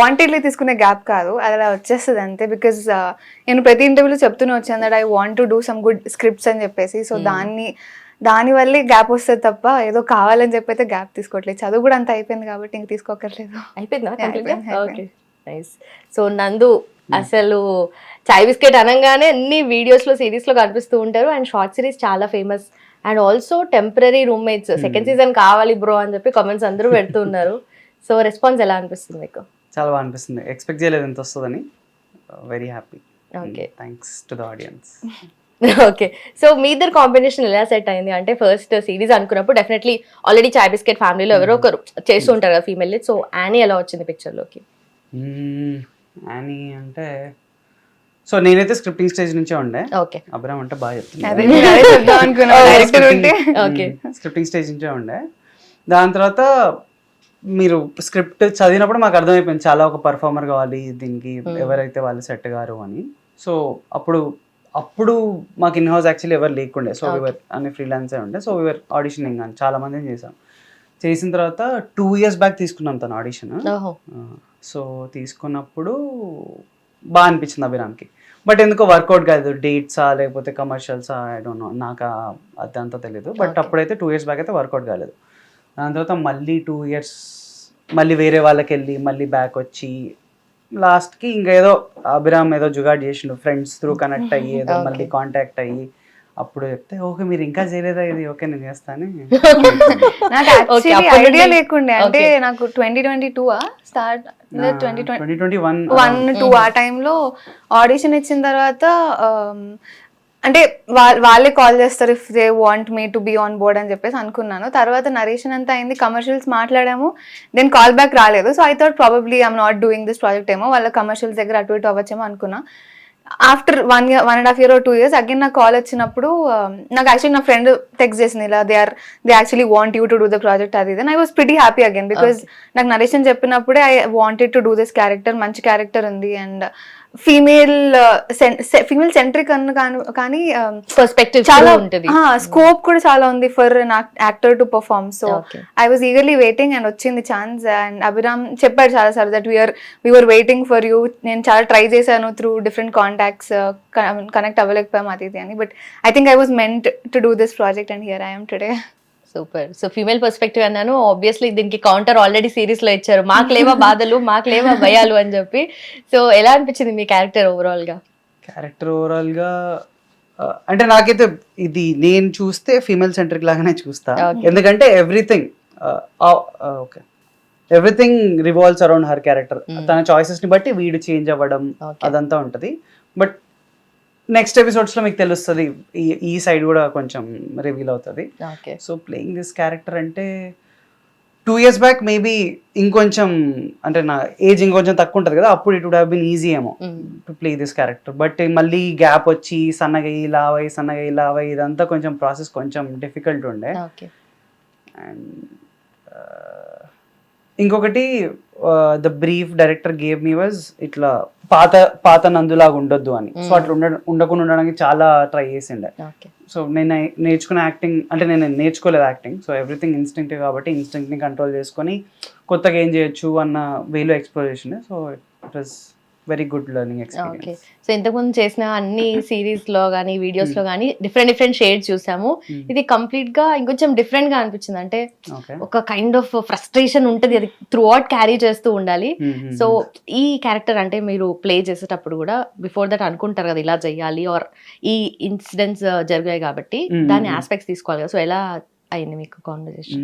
Wantedly తీసుకునే gap కాదు, అది అలా వచ్చేస్తుంది అంతే. బికాజ్ నేను ప్రతి ఇంటర్వ్యూలో చెప్తూనే వచ్చాను that I want to do some good scripts అని చెప్పేసి. సో దాని వల్లే గ్యాప్ వస్తుంది తప్ప ఏదో కావాలని చెప్పి అయితే గ్యాప్ తీసుకోవట్లేదు. చదువు కూడా అంత అయిపోయింది కాబట్టి ఇంక తీసుకోకర్లేదు. అయిపోయిందా? నైస్. సో నందు అసలు చాయ్ బిస్కెట్ అనగానే అన్ని వీడియోస్ లో సిరీస్ లో కనిపిస్తూ ఉంటారు అండ్ షార్ట్ సిరీస్ చాలా famous and also temporary roommates second season కావాలి బ్రో అని చెప్పి కామెంట్స్ అందరూ పెడుతూ ఉన్నారు. సో రెస్పాన్స్ ఎలా అనిపిస్తుంది మీకు? చాలా బాగా అనిపిస్తుంది. ఎక్స్పెక్ట్ చేయలేదు ఎంత వస్తుందని. Very happy. Okay, thanks to the audience. Okay. So మీ ఇద్దరు కాంబినేషన్ ఎలా సెట్ అయింది? అంటే ఫస్ట్ సిరీస్ అనుకున్నప్పుడు డెఫినెట్లీ ఆల్రెడీ చాయ్ బిస్కెట్ ఫ్యామిలీలో ఎవరో ఒకరు చేస్తూ ఉంటారు కదా ఫీమేల్ లీడ్. సో యానీ ఎలా వచ్చింది పిక్చర్లోకి? యానీ అంటే సో నేనైతే స్క్రిప్టింగ్ స్టేజ్ నుంచే ఉండే. ఓకే, అబ్రామ్ అంటే బాగా స్క్రిప్టింగ్ స్టేజ్ నుంచే ఉండే. దాని తర్వాత మీరు స్క్రిప్ట్ చదివినప్పుడు మాకు అర్థమైపోయింది చాలా ఒక పర్ఫార్మర్ కావాలి దీనికి, ఎవరైతే వాళ్ళు సెట్ గారు అని. సో అప్పుడు మాకు ఇన్ హౌస్ యాక్చువల్లీ ఎవరు లేకుండే. సో వివర్ అనే ఫ్రీలాన్సే ఉండే. సో వివర్ ఆడిషనింగ్ అని చాలా మందిని చేసాం. చేసిన తర్వాత 2 years బ్యాక్ తీసుకున్నాం తను ఆడిషన్. సో తీసుకున్నప్పుడు బాగా అనిపించింది అభిరామ్కి. బట్ ఎందుకో వర్కౌట్ కాదు. డేట్సా లేకపోతే కమర్షియల్సా ఐ డోంట్ నో, నాకు అదంతా తెలియదు. బట్ అప్పుడైతే 2 years బ్యాక్ అయితే వర్కౌట్ కాలేదు. దాని తర్వాత మళ్ళీ 2 years మళ్ళీ వేరే వాళ్ళకి వెళ్ళి మళ్ళీ బ్యాక్ వచ్చి లాస్ట్కి ఇంకా ఏదో అభిరామ్ ఏదో జుగాడ్ చేసిండు ఫ్రెండ్స్ త్రూ కనెక్ట్ అయ్యి ఏదో మళ్ళీ కాంటాక్ట్ అయ్యి అప్పుడు చెప్తే ఓకే మీరు ఇంకా చేయలేదా ఇది, ఓకే నేను చేస్తాను. నాకు యాక్చువల్లీ ఐడియా లేకుండే. అంటే నాకు 2022 స్టార్ట్ 2021 ఆ టైంలో ఆడిషన్ ఇచ్చిన తర్వాత అంటే వాళ్ళే కాల్ చేస్తారు if they want me to be on board అని చెప్పేసి అనుకున్నాను. తర్వాత నరేషన్ అంతా అయింది, కమర్షియల్స్ మాట్లాడాము, దెన్ కాల్ బ్యాక్ రాలేదు. So I thought probably I'm not doing this project ఏమో, వాళ్ళ కమర్షియల్స్ దగ్గర అటు ఇటు అవ్వచ్చేమో అనుకున్నా. After 1.5 year or 2 years again నాకు కాల్ వచ్చినప్పుడు నాకు యాక్చువల్లీ నా ఫ్రెండ్ టెక్స్ట్ చేసింది ఇలా they actually want you to do the project అది then I was pretty happy again. Because నాకు నరేషన్ చెప్పినప్పుడే I wanted to do this character, మంచి క్యారెక్టర్ ఉంది అండ్ ఫీమేల్ సెంట్రిక్ కానీ పర్స్పెక్టివ్ చాలా ఉంటుంది, స్కోప్ కూడా చాలా ఉంది for actor to perform. So I was eagerly waiting and వచ్చింది ఛాన్స్. అండ్ అభిరామ్ చెప్పాడు చాలా sir that we're waiting for you. నేను చాలా ట్రై చేశాను త్రూ డిఫరెంట్ కాంటాక్ట్స్, కనెక్ట్ అవ్వలేకపోయాం అది ఇది అని. But I think I was meant to do this project and here I am today. Super. So female perspective అన్నాను, ఆబ్వియస్లీ దీనికి counter already series లో ఇచ్చారు, మాకు లేవా బాధలు మాకు లేవా భయాలు అని చెప్పి. సో ఎలా అనిపించింది మీ క్యారెక్టర్ ఓవరాల్ గా? క్యారెక్టర్ ఓవరాల్ గా అంటే నాకైతే ఇది నేను చూస్తే ఫీమేల్ సెంట్రిక్ లాగానే చూస్తా. ఎందుకంటే everything revolves around her character. తన చాయిసెస్ ని బట్టి వీడు చేంజ్ అవ్వడం అదంతా ఉంటది. బట్ నెక్స్ట్ ఎపిసోడ్స్ లో మీకు తెలుస్తుంది, ఈ సైడ్ కూడా కొంచెం రివీల్ అవుతుంది. సో ప్లేయింగ్ దిస్ క్యారెక్టర్ అంటే 2 years బ్యాక్ మేబీ ఇంకొంచెం అంటే నా ఏజ్ ఇంకొంచెం తక్కువ ఉంటుంది కదా, అప్పుడు it would have been easy ఏమో to play this character. But మళ్ళీ గ్యాప్ వచ్చి సన్నగయ్యి లావై ఇదంతా కొంచెం ప్రాసెస్ కొంచెం డిఫికల్ట్ ఉండే. అండ్ ఇంకొకటి the brief director gave me was ఇట్లా పాత నందులాగా ఉండొద్దు అని. సో అట్లా ఉండకుండా ఉండడానికి చాలా ట్రై చేసిండే. సో నేను నేర్చుకున్న యాక్టింగ్ అంటే నేను నేర్చుకోలేదు యాక్టింగ్. సో ఎవ్రీథింగ్ ఇన్స్టింక్టివ్ కాబట్టి ఇన్స్టింక్ట్ ని కంట్రోల్ చేసుకొని కొత్తగా ఏం చేయొచ్చు అన్న వేలో ఎక్స్ప్లోర్ చేసిండే. So it was very good learning experience. So ఇంతకుముందు చేసిన అన్ని సిరీస్ లో కానీ వీడియోస్ లో కానీ డిఫరెంట్ షేడ్స్ చూసాము. ఇది కంప్లీట్ గా ఇంకొంచెం డిఫరెంట్ గా అనిపించింది. అంటే ఒక కైండ్ ఆఫ్ ఫ్రస్ట్రేషన్ ఉంటుంది, అది త్రూ అవుట్ క్యారీ చేస్తూ ఉండాలి. సో ఈ క్యారెక్టర్ అంటే మీరు ప్లే చేసేటప్పుడు కూడా బిఫోర్ దట్ అనుకుంటారు కదా ఇలా చెయ్యాలి ఆర్ ఈ ఇన్సిడెంట్స్ జరిగాయి కాబట్టి దాని ఆస్పెక్ట్స్ తీసుకోవాలి కదా. సో ఎలా అయింది మీకు కాన్వర్సేషన్?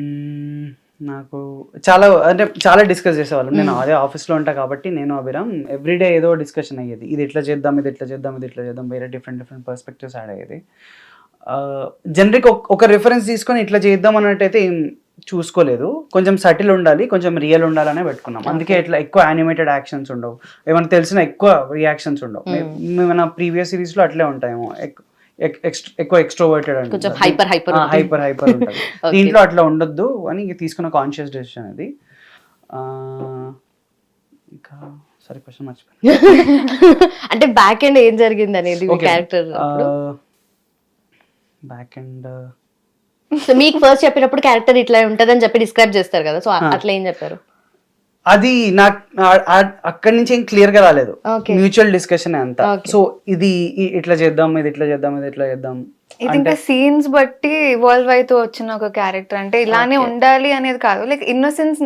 నాకు చాలా డిస్కస్ చేసేవాళ్ళం. నేను అదే ఆఫీస్లో ఉంటా కాబట్టి నేను అభిరామ్ ఎవ్రీడే ఏదో డిస్కషన్ అయ్యేది. ఇది ఎట్లా చేద్దాం, ఇది ఎట్లా చేద్దాం, వేరే డిఫరెంట్ పర్స్పెక్టివ్స్ యాడ్ అయ్యేది. జనరిక్ ఒక రిఫరెన్స్ తీసుకొని ఇట్లా చేద్దాం అన్నట్టయితే ఏం చూసుకోలేదు. కొంచెం సటిల్ ఉండాలి, కొంచెం రియల్ ఉండాలనే పెట్టుకున్నాం. అందుకే ఇట్లా ఎక్కువ యానిమేటెడ్ యాక్షన్స్ ఉండవు, ఏమైనా తెలిసిన ఎక్కువ రియాక్షన్స్ ఉండవు. మన ప్రీవియస్ సిరీస్ లో అట్లే ఉంటాయేమో, ఎక్కువ ఎక్స్ట్రోవర్టెడ్ అంటే హైపర్ ఉంటుంది. దీంట్లో అట్లా ఉండొద్దు అని తీసుకున్న కాన్షియస్ డెసిషన్ అది. ఇంకా సరే క్వశ్చన్ మర్చిపోయాను. అంటే బ్యాక్ ఎండ్ ఏం జరిగింది అనేది క్యారెక్టర్ బ్యాక్ ఎండ్. సో మీకు ఫస్ట్ చెప్పినప్పుడు క్యారెక్టర్ ఇట్లా ఉంటదని చెప్పి డిస్క్రైబ్ చేస్తారు కదా, సో అట్లా ఏం చెప్పారు? అది నాకు అక్కడి నుంచి ఏం క్లియర్ గా రాలేదు, Okay. మ్యూచువల్ డిస్కషన్ అంతా. Okay. సో ఇది ఇట్లా చేద్దాం, ఇది ఇట్లా చేద్దాం, ఇది ఇట్లా చేద్దాం. ఇది ఇంకా సీన్స్ బట్టి ఇవాల్వ్ అవుతూ వచ్చిన ఒక క్యారెక్టర్. అంటే ఇలానే ఉండాలి అనేది కాదు, లైక్ ఇన్నోసెన్స్.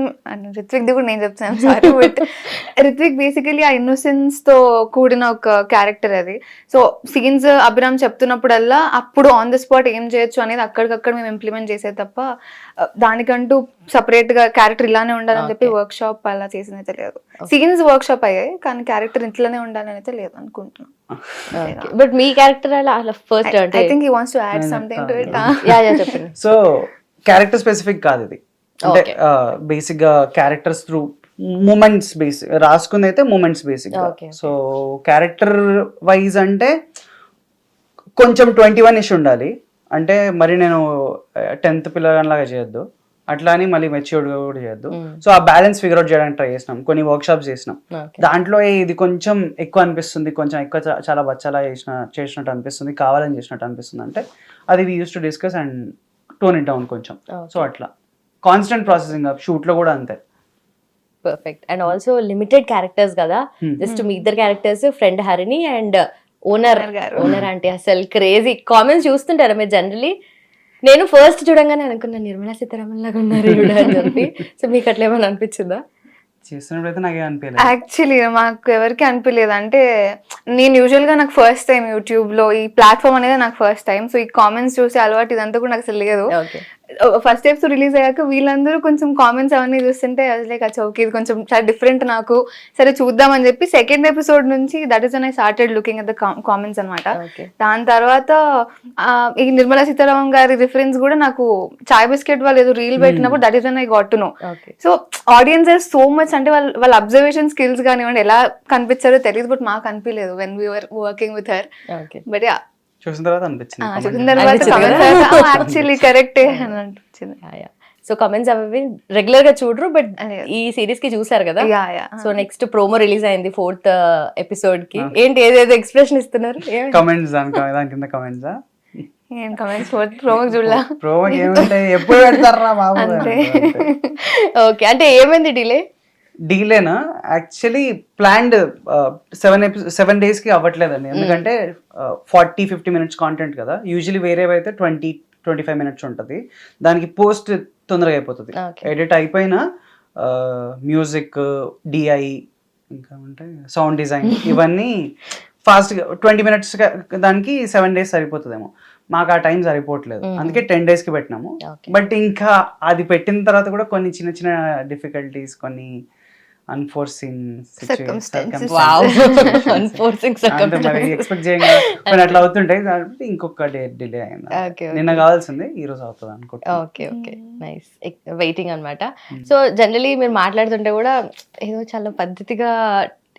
రిత్విక్ ది కూడా నేను చెప్తాను, సారీ, బట్ రిత్విక్ బేసికలీ ఆ ఇన్నోసెన్స్ తో కూడిన ఒక క్యారెక్టర్ అది. సో సీన్స్ అభిరామ్ చెప్తున్నప్పుడల్లా అప్పుడు ఆన్ ద స్పాట్ ఏం చేయొచ్చు అనేది అక్కడికక్కడ మేము ఇంప్లిమెంట్ చేసేది తప్ప దానికంటూ సపరేట్ గా క్యారెక్టర్ ఇలానే ఉండాలని చెప్పి వర్క్ షాప్ అలా చేసింది అయితే లేదు. సీన్స్ వర్క్ షాప్ అయ్యాయి కానీ క్యారెక్టర్ ఇంట్లోనే ఉండాలని అయితే లేదు అనుకుంటున్నాను. బట్ మీ క్యారెక్టర్ అలా ఫస్ట్ అంటే I think he wants to add something to it. Yeah చెప్పండి. సో క్యారెక్టర్ స్పెసిఫిక్ కాదు ఇది, అంటే బేసిక్ గా క్యారెక్టర్స్ త్రూ మూమెంట్స్ బేసిక్ రాసుకుంది అయితే moments basic. So character wise అంటే కొంచెం 21-ish ఉండాలి, అంటే మరి నేను 10th పిల్లగానిలాగా చేయొద్దు, అట్లా అని మళ్ళీ మెచ్యూర్డ్గా కూడా చేయొద్దు. సో ఆ బ్యాలెన్స్ ఫిగర్ అవుట్ చేయడానికి ట్రై చేసినాం, కొన్ని వర్క్ షాప్స్ చేసినాం. దాంట్లో ఇది కొంచెం ఎక్కువ అనిపిస్తుంది, కొంచెం ఎక్కువ చాలా బచ్చలా చేసినట్టు అనిపిస్తుంది, కావాలని చేసినట్టు అనిపిస్తుంది అంటే అది we use to discuss and tone it down కొంచెం. సో అట్లా కాన్స్టెంట్ ప్రాసెసింగ్ షూట్ లో కూడా అంతే. Perfect. And also limited characters కదా, జస్ట్ మీ ఇద్దరు characters, friend Harini and owner అంటే అసలు క్రేజీ కామెంట్స్ చూస్తుంటారా మీరు జనరలీ? నేను ఫస్ట్ చూడంగానే అనుకున్నా నిర్మలా సీతారామన్ లాగా ఉన్నారు అని చెప్పి. సో మీకు అట్లా ఏమైనా అనిపించిందా? చేస్తున్నప్పుడు అయితే నాకే అనిపించలేదు. యాక్చువల్లీ మాకు ఎవరికి అనిపించలేదు. అంటే నేను యూజువల్ గా నాకు ఫస్ట్ టైం యూట్యూబ్ లో ఈ ప్లాట్ఫామ్ అనేది నాకు ఫస్ట్ టైం. సో ఈ కామెంట్స్ చూసి అలవాటు ఇదంతా కూడా నాకు అసలు లేదు. ఫస్ట్ ఎపిసోడ్ రిలీజ్ అయ్యాక వీళ్ళందరూ కొంచెం కామెంట్స్ అవన్నీ చూస్తుంటే లైక్ అచ్చా ఓకే ఇది కొంచెం చాలా డిఫరెంట్, నాకు సరే చూద్దామని చెప్పి సెకండ్ ఎపిసోడ్ నుంచి that is I started looking at the comments అనమాట. దాని తర్వాత ఈ నిర్మలా సీతారామన్ గారి రిఫరెన్స్ కూడా నాకు చాయ్ బిస్కెట్ వాళ్ళు ఏదో రీల్ పెట్టినప్పుడు that is I got to know. So audience are so much, అంటే వాళ్ళ అబ్జర్వేషన్ స్కిల్స్ కానివ్వండి ఎలా కనిపించారో తెలియదు, బట్ మాకు అనిపించలేదు when we are working with her. But yeah చూసిన తర్వాత అనిపించింది, యాక్చువల్లీ కరెక్టే అని అనిపించింది. సో కమెంట్స్ అవి రెగ్యులర్ గా చూడరు, బట్ ఈ సిరీస్ కి చూసారు కదా. సో నెక్స్ట్ ప్రోమో రిలీజ్ అయింది 4th ఎపిసోడ్ కి. ఏంటి ఏదేదో ఎక్స్ప్రెషన్ ఇస్తున్నారు? కమెంట్స్ దాని కింద కమెంట్స్ ఏం కమెంట్స్ ప్రోమోకి చూడలా? ప్రోమోకి ఏముంటాయి, ఎప్పుడు పెడతారా బాబు? ఓకే, అంటే ఏమైంది డిలే? డీలేనా యాక్చువల్లీ ప్లాన్డ్ 7 days కి అవ్వట్లేదండి, ఎందుకంటే 40-50 minutes కాంటెంట్ కదా. యూజువలీ వేరేవైతే 20-25 minutes ఉంటుంది, దానికి పోస్ట్ తొందరగా అయిపోతుంది. ఎడిట్ అయిపోయినా మ్యూజిక్, డిఐ, ఇంకా ఉంటాయి సౌండ్ డిజైన్, ఇవన్నీ ఫాస్ట్గా 20 minutes దానికి 7 days సరిపోతుందేమో. మాకు ఆ టైం సరిపోవట్లేదు, అందుకే 10 days కి పెట్టినాము. బట్ ఇంకా అది పెట్టిన తర్వాత కూడా కొన్ని చిన్న చిన్న డిఫికల్టీస్, కొన్ని అన్ఫోర్సీన్ ఎక్స్పెక్ట్ చేయంగా కొన్ని అట్లా అవుతుంటాయి, కాబట్టి ఇంకొక డే డిలే అయింది. నిన్న కావాల్సింది ఈ రోజు అవుతుంది అనుకుంటా. Okay okay, nice. వెయిటింగ్ అన్నమాట. సో జనరలీ మీరు మాట్లాడుతుంటే కూడా ఏదో చాలా పద్ధతిగా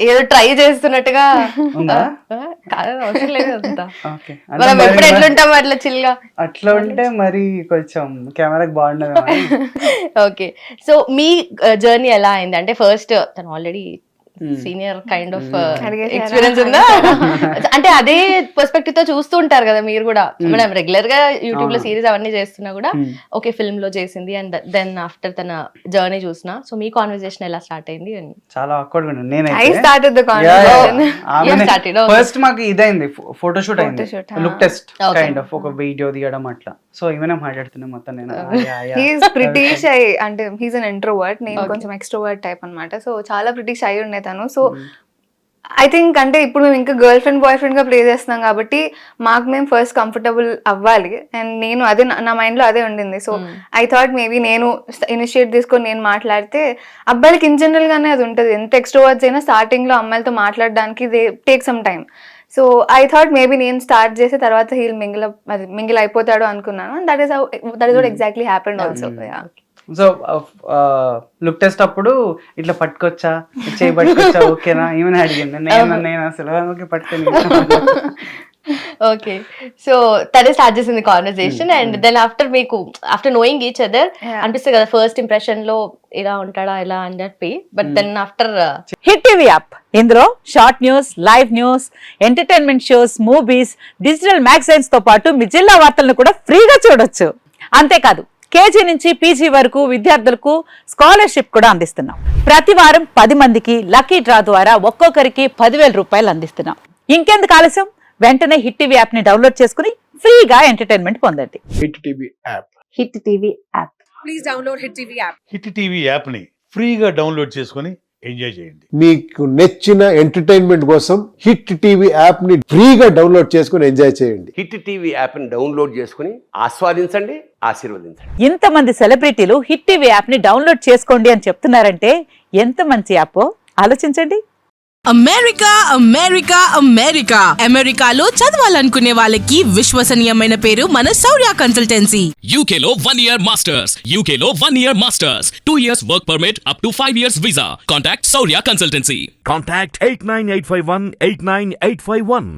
ఏదో ట్రై చేస్తున్నట్టుగా అవసరం లేదు అంతా. మనం ఎప్పుడు ఎట్లుంటాం అట్లా చిల్గా అట్లా ఉంటే మరి కొంచెం కెమెరాకి బాగుండదు. ఓకే, సో మీ జర్నీ ఎలా అయింది? అంటే ఫస్ట్ తను already senior kind of experience ఉందా? అంటే అదే పర్స్పెక్టివ్ తో చూస్తూ ఉంటారు కదా మీరు కూడా. మనం రెగ్యులర్ గా యూట్యూబ్ లో సిరీస్ అవన్నీ చేస్తున్నా కూడా ఓకే ఫిల్మ్ లో చేసింది, అండ్ దెన్ ఆఫ్టర్ తన జర్నీ చూసిన. సో మీ కాన్వర్సేషన్ ఎలా స్టార్ట్ అయింది? చాలా ఆక్వర్డ్ గా ఫస్ట్ మాకు ఇదైంది, ఫోటోషూట్ అయింది, లుక్ టెస్ట్ కైండ్ ఆఫ్ ఒక వీడియో తీయడం అట్లా. సో ఏమైనా మాట్లాడుతున్నా మొత్తం నేను ప్రిటీ షై, అంటే హీస్ అన్ ఇంట్రోవర్ట్, నేను కొంచెం ఎక్స్ట్రోవర్ట్ టైప్ అన్నమాట. సో చాలా ప్రిటీ షై ఉండే తను. సో ఐ థింక్ అంటే ఇప్పుడు మేము ఇంకా గర్ల్ ఫ్రెండ్ బాయ్ ఫ్రెండ్ గా ప్లే చేస్తున్నాం కాబట్టి మాకు మేము ఫస్ట్ కంఫర్టబుల్ అవ్వాలి, అండ్ నేను అదే నా మైండ్ లో అదే ఉండింది. సో ఐ థాట్ మేబీ నేను ఇనిషియేట్ తీసుకొని నేను మాట్లాడితే, అబ్బాయిలకి ఇన్ జనరల్ గానే అది ఉంటుంది, ఎంత ఎక్స్ట్రోవర్ట్స్ అయినా స్టార్టింగ్ లో అమ్మాయిలతో మాట్లాడడానికి they take some time. So I thought maybe నేను స్టార్ట్ చేసి తర్వాత హీల్ మింగిల్ అయిపోతాడు అనుకున్నాను, and that is what exactly happened also. So look test అప్పుడు ఇట్లా పట్టుకొచ్చా, చేయి పట్టుకొచ్చా, ఓకేనా ఏమైనా అడిగింది. నేను అసలు ఓకే పట్టుకొని ఓకే, సో తనే స్టార్ట్ చేసింది conversation, and then after knowing each other అనిపిస్తుంది కదా ఫస్ట్ ఇంప్రెషన్ లో ఇలా ఉంటాడా ఇలా అని చెప్పి. But then after hit TV app, ఇందులో short news, live news, entertainment shows, movies, digital magazines తో పాటు మీ జిల్లా వార్తలను కూడా ఫ్రీగా చూడొచ్చు. అంతేకాదు కేజీ నుంచి పీజీ వరకు విద్యార్థులకు స్కాలర్షిప్ కూడా అందిస్తున్నాం. ప్రతి వారం 10 మందికి లక్కీ డ్రా ద్వారా ఒక్కొక్కరికి 10,000 రూపాయలు అందిస్తున్నాం. ఇంకెందుకు ఆలస్యం, వెంటనే హిట్ టీవీ యాప్ ని డౌన్లోడ్ చేసుకుని ఫ్రీగా ఎంటర్టైన్మెంట్ పొందండి. Hit TV app. Hit TV app. Please download Hit TV app. Hit TV యాప్ని ఫ్రీగా డౌన్లోడ్ చేసుకొని ఎంజాయ్ చేయండి. మీకు నచ్చిన ఎంటర్టైన్మెంట్ కోసం హిట్ టీవీ యాప్ ని ఫ్రీగా డౌన్లోడ్ చేసుకుని ఎంజాయ్ చేయండి. హిట్ టీవీ యాప్ని డౌన్లోడ్ చేసుకుని ఆస్వాదించండి, ఆశీర్వదించండి. ఇంతమంది సెలబ్రిటీలు హిట్ టీవీ యాప్ ని డౌన్లోడ్ చేసుకోండి అని చెప్తున్నారంటే ఎంత మంచి యాప్ ఆలోచించండి. అమెరికా అమెరికా అమెరికా అమెరికాలో చదవాలనుకునే వాళ్ళకి విశ్వసనీయమైన పేరు మన శౌర్య consultancy. UK Law 1 Year Masters. UK Law 1 Year Masters. 2 years work permit up to 5 years visa. Contact Saurya Consultancy. Contact 89851 89851.